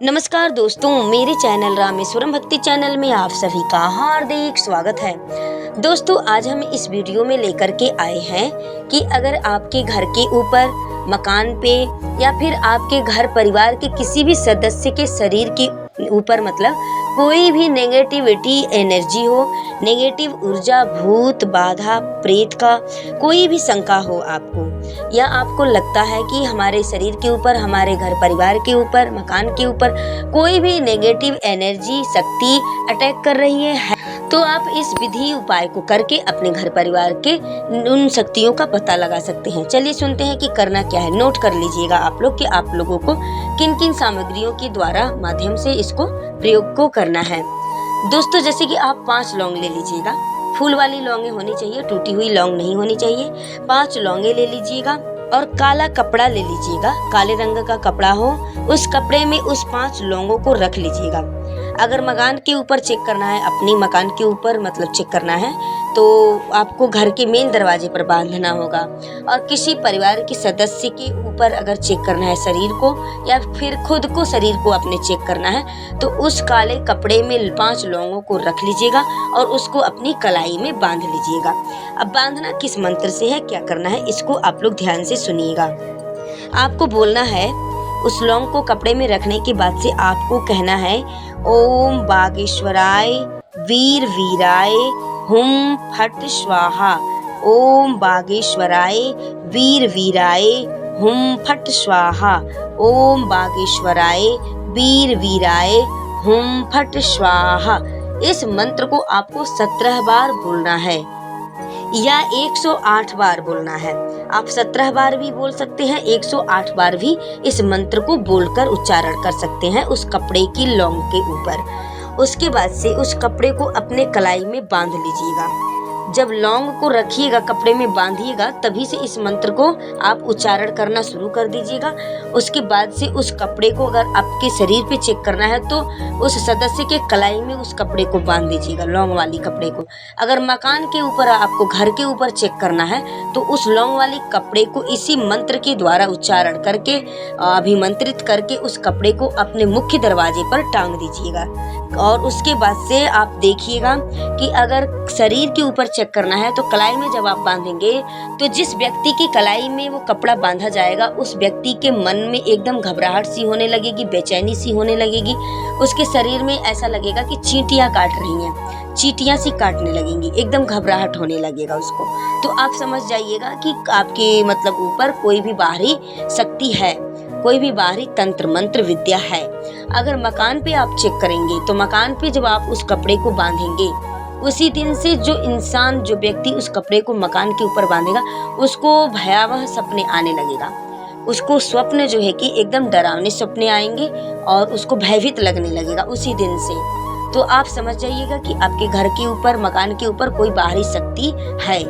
नमस्कार दोस्तों, मेरे चैनल रामेश्वरम भक्ति चैनल में आप सभी का हार्दिक स्वागत है। दोस्तों, आज हम इस वीडियो में लेकर के आए हैं कि अगर आपके घर के ऊपर, मकान पे या फिर आपके घर परिवार के किसी भी सदस्य के शरीर के ऊपर मतलब कोई भी नेगेटिविटी एनर्जी हो, नेगेटिव ऊर्जा, भूत बाधा, प्रेत का कोई भी शंका हो आपको, या आपको लगता है कि हमारे शरीर के ऊपर, हमारे घर परिवार के ऊपर, मकान के ऊपर कोई भी नेगेटिव एनर्जी शक्ति अटैक कर रही है, तो आप इस विधि उपाय को करके अपने घर परिवार के उन शक्तियों का पता लगा सकते हैं। चलिए सुनते हैं कि करना क्या है। नोट कर लीजिएगा आप लोग कि आप लोगों को किन किन सामग्रियों के द्वारा माध्यम से इसको प्रयोग को करना है। दोस्तों, जैसे कि आप 5 लौंग ले लीजिएगा। फूल वाली लौंगे होनी चाहिए, टूटी हुई लौंग नहीं होनी चाहिए। 5 लौंगे ले लीजिएगा और काला कपड़ा ले लीजिएगा। काले रंग का कपड़ा हो, उस कपड़े में उस 5 लौंगों को रख लीजिएगा। अगर मकान के ऊपर चेक करना है, अपनी मकान के ऊपर मतलब चेक करना है, तो आपको घर के मेन दरवाजे पर बांधना होगा। और किसी परिवार के सदस्य के ऊपर अगर चेक करना है शरीर को, या फिर खुद को शरीर को अपने चेक करना है, तो उस काले कपड़े में 5 लौंगों को रख लीजिएगा और उसको अपनी कलाई में बांध लीजिएगा। अब बांधना किस मंत्र से है, क्या करना है, इसको आप लोग ध्यान से सुनिएगा। आपको बोलना है, उस लौंग को कपड़े में रखने के बाद से आपको कहना है, ओम बागेश्वराय वीर वीराय हुम फट स्वाहा। ओम बागेश्वराय वीर वीराय हुम फट स्वाहा। ओम बागेश्वराय वीर वीराय हुम फट स्वाहा। इस मंत्र को आपको 17 बार बोलना है या 108 बार बोलना है। आप 17 बार भी बोल सकते हैं, 108 बार भी इस मंत्र को बोलकर उच्चारण कर सकते हैं उस कपड़े की लौंग के ऊपर। उसके बाद से उस कपड़े को अपने कलाई में बांध लीजिएगा। जब लौंग को रखिएगा, कपड़े में बांधिएगा, तभी से इस मंत्र को आप उच्चारण करना शुरू कर दीजिएगा। उसके बाद से उस कपड़े को अगर आपके शरीर पे चेक करना है, तो उस सदस्य के कलाई में उस कपड़े को बांध दीजिएगा, लौंग वाली कपड़े को। अगर मकान के ऊपर, आपको घर के ऊपर चेक करना है, तो उस लौंग वाली कपड़े को इसी मंत्र के द्वारा उच्चारण करके, अभिमंत्रित करके उस कपड़े को अपने मुख्य दरवाजे पर टांग दीजिएगा। और उसके बाद से आप देखिएगा कि अगर शरीर के ऊपर चेक करना है, तो कलाई में जब आप बांधेंगे, तो जिस व्यक्ति की कलाई में वो कपड़ा बांधा जाएगा, उस व्यक्ति के मन में एकदम घबराहट सी होने लगेगी, बेचैनी सी होने लगेगी। उसके शरीर में ऐसा लगेगा कि चींटियां काट रही हैं, चींटियां सी काटने लगेंगी, एकदम घबराहट होने लगेगा उसको। तो आप समझ जाइएगा कि आपके मतलब ऊपर कोई भी बाहरी शक्ति है, कोई भी बाहरी तंत्र मंत्र विद्या है। अगर मकान पे आप चेक करेंगे, तो मकान पे जब आप उस कपड़े को बांधेंगे, उसी दिन से जो इंसान, जो व्यक्ति उस कपड़े को मकान के ऊपर बांधेगा, उसको भयावह सपने आने लगेगा। उसको स्वप्न जो है कि एकदम डरावने सपने आएंगे और उसको भयभीत लगने लगेगा उसी दिन से। तो आप समझ जाइएगा कि आपके घर के ऊपर, मकान के ऊपर कोई बाहरी शक्ति है,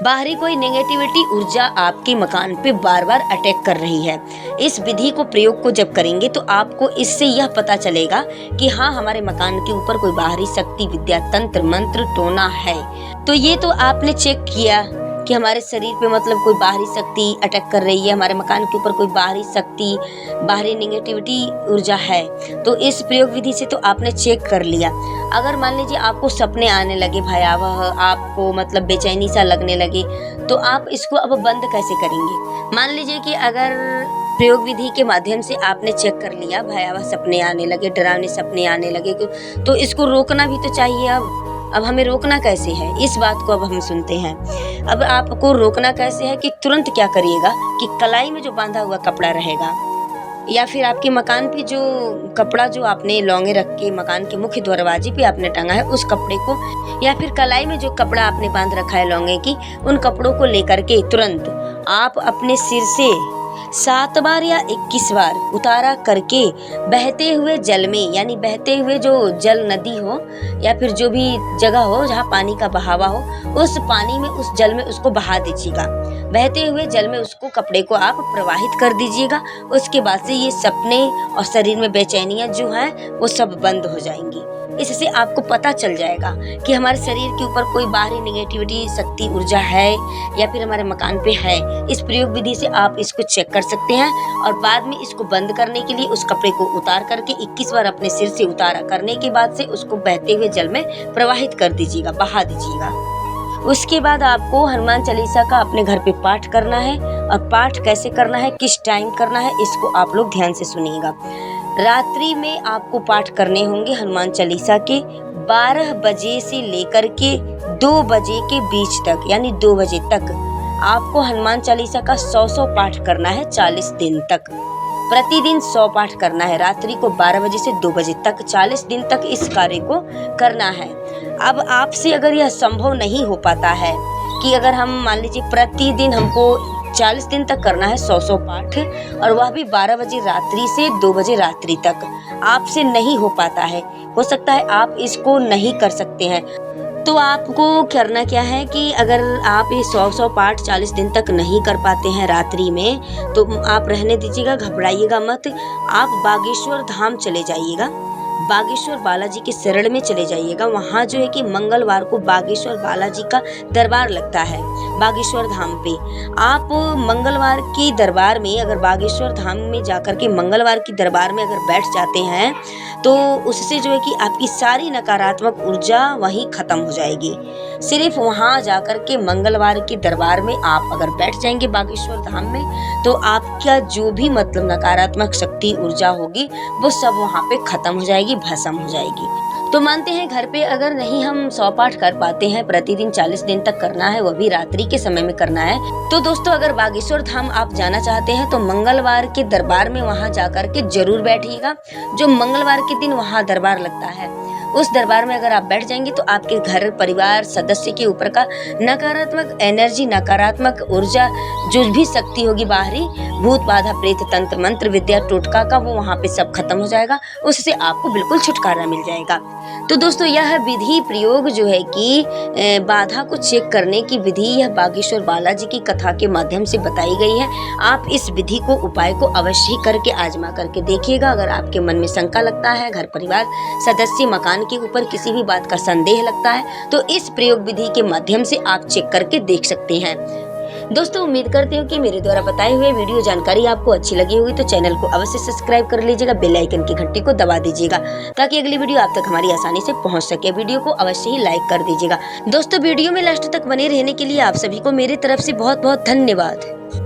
बाहरी कोई नेगेटिविटी ऊर्जा आपके मकान पे बार बार अटैक कर रही है। इस विधि को प्रयोग को जब करेंगे, तो आपको इससे यह पता चलेगा कि हाँ, हमारे मकान के ऊपर कोई बाहरी शक्ति, विद्या, तंत्र मंत्र, टोना है। तो ये तो आपने चेक किया कि हमारे शरीर पे मतलब कोई बाहरी शक्ति अटैक कर रही है, हमारे मकान के ऊपर कोई बाहरी शक्ति, बाहरी नेगेटिविटी ऊर्जा है। तो इस प्रयोग विधि से तो आपने चेक कर लिया। अगर मान लीजिए आपको सपने आने लगे भयावह, आपको मतलब बेचैनी सा लगने लगे, तो आप इसको अब बंद कैसे करेंगे। मान लीजिए कि अगर प्रयोग विधि के माध्यम से आपने चेक कर लिया, भयावह सपने आने लगे, डरावने सपने आने लगे, तो इसको रोकना भी तो चाहिए। अब हमें रोकना कैसे है, इस बात को अब हम सुनते हैं। अब आपको रोकना कैसे है कि तुरंत क्या करिएगा कि कलाई में जो बांधा हुआ कपड़ा रहेगा, या फिर आपके मकान पे जो कपड़ा, जो आपने लौंगे रख के मकान के मुख्य दरवाजे पे आपने टांगा है, उस कपड़े को, या फिर कलाई में जो कपड़ा आपने बांध रखा है लौंगे की, उन कपड़ों को लेकर के तुरंत आप अपने सिर से 7 बार या 21 बार उतारा करके बहते हुए जल में, यानी बहते हुए जो जल, नदी हो या फिर जो भी जगह हो जहाँ पानी का बहावा हो, उस पानी में, उस जल में उसको बहा दीजिएगा। बहते हुए जल में उसको, कपड़े को आप प्रवाहित कर दीजिएगा। उसके बाद से ये सपने और शरीर में बेचैनियाँ जो हैं, वो सब बंद हो जाएंगी। इससे आपको पता चल जाएगा कि हमारे शरीर के ऊपर कोई बाहरी नेगेटिविटी शक्ति ऊर्जा है या फिर हमारे मकान पे है। इस प्रयोग विधि से आप इसको चेक कर कर सकते हैं। और बाद में इसको बंद करने के लिए उस कपड़े को उतार करके 21 बार अपने सिर से उतारा करने के बाद से उसको बहते हुए जल में प्रवाहित कर दीजिएगा, बहा दीजिएगा। उसके बाद आपको हनुमान चालीसा का अपने घर पे पाठ करना है। और पाठ कैसे करना है, किस टाइम करना है, इसको आप लोग ध्यान से सुनिएगा। रात्रि में आपको पाठ करने होंगे हनुमान चालीसा के 12 बजे से लेकर के 2 बजे के बीच तक, यानी 2 बजे तक आपको हनुमान चालीसा का 100 पाठ करना है 40 दिन तक। प्रतिदिन 100 पाठ करना है। रात्रि को 12 बजे से 2 बजे तक 40 दिन तक इस कार्य को करना है। अब आपसे अगर यह संभव नहीं हो पाता है कि अगर हम मान लीजिए प्रतिदिन हमको 40 दिन तक करना है 100 पाठ, और वह भी 12 बजे रात्रि से 2 बजे रात्रि तक, आपसे नहीं हो पाता है, हो सकता है आप इसको नहीं कर सकते हैं, तो आपको करना क्या है कि अगर आप ये 100 पाठ 40 दिन तक नहीं कर पाते हैं रात्रि में, तो आप रहने दीजिएगा, घबराइएगा मत। आप बागेश्वर धाम चले जाइएगा, बागेश्वर बालाजी के शरण में चले जाइएगा। वहाँ जो है कि मंगलवार को बागेश्वर बालाजी का दरबार लगता है बागेश्वर धाम पे। आप मंगलवार की दरबार में अगर बागेश्वर धाम में जाकर के मंगलवार की दरबार में अगर बैठ जाते हैं तो उससे जो है कि आपकी सारी नकारात्मक ऊर्जा वहीं खत्म हो जाएगी। सिर्फ वहाँ जाकर के मंगलवार के दरबार में आप अगर बैठ जाएंगे बागेश्वर धाम में, तो आपका जो भी मतलब नकारात्मक शक्ति ऊर्जा होगी वो सब वहाँ पे खत्म हो जाएगी, भस्म हो जाएगी। तो मानते हैं घर पे अगर नहीं हम 100 पाठ कर पाते हैं, प्रतिदिन 40 दिन तक करना है, वो भी रात्रि के समय में करना है, तो दोस्तों अगर बागेश्वर धाम आप जाना चाहते हैं तो मंगलवार के दरबार में वहां जाकर के जरूर बैठिएगा। जो मंगलवार के दिन वहां दरबार लगता है, उस दरबार में अगर आप बैठ जाएंगे तो आपके घर परिवार सदस्य के ऊपर का नकारात्मक एनर्जी, नकारात्मक ऊर्जा, जो भी शक्ति होगी बाहरी, भूत बाधा प्रेत तंत्र मंत्र विद्या टोटका का, वो वहाँ पे सब खत्म हो जाएगा। उससे आपको बिल्कुल छुटकारा मिल जाएगा। तो दोस्तों यह विधि प्रयोग जो है कि बाधा को चेक करने की विधि, यह बागेश्वर बालाजी की कथा के माध्यम से बताई गई है। आप इस विधि को, उपाय को अवश्य ही करके आजमा करके देखिएगा। अगर आपके मन में शंका लगता है, घर परिवार सदस्य मकान के ऊपर किसी भी बात का संदेह लगता है, तो इस प्रयोग विधि के माध्यम से आप चेक करके देख सकते हैं। दोस्तों उम्मीद करती हूँ कि मेरे द्वारा बताए हुए वीडियो जानकारी आपको अच्छी लगी होगी, तो चैनल को अवश्य सब्सक्राइब कर लीजिएगा, बेल आइकन की घंटी को दबा दीजिएगा ताकि अगली वीडियो आप तक हमारी आसानी से पहुँच सके। वीडियो को अवश्य ही लाइक कर दीजिएगा। दोस्तों वीडियो में लास्ट तक बने रहने के लिए आप सभी को मेरी तरफ से बहुत बहुत धन्यवाद।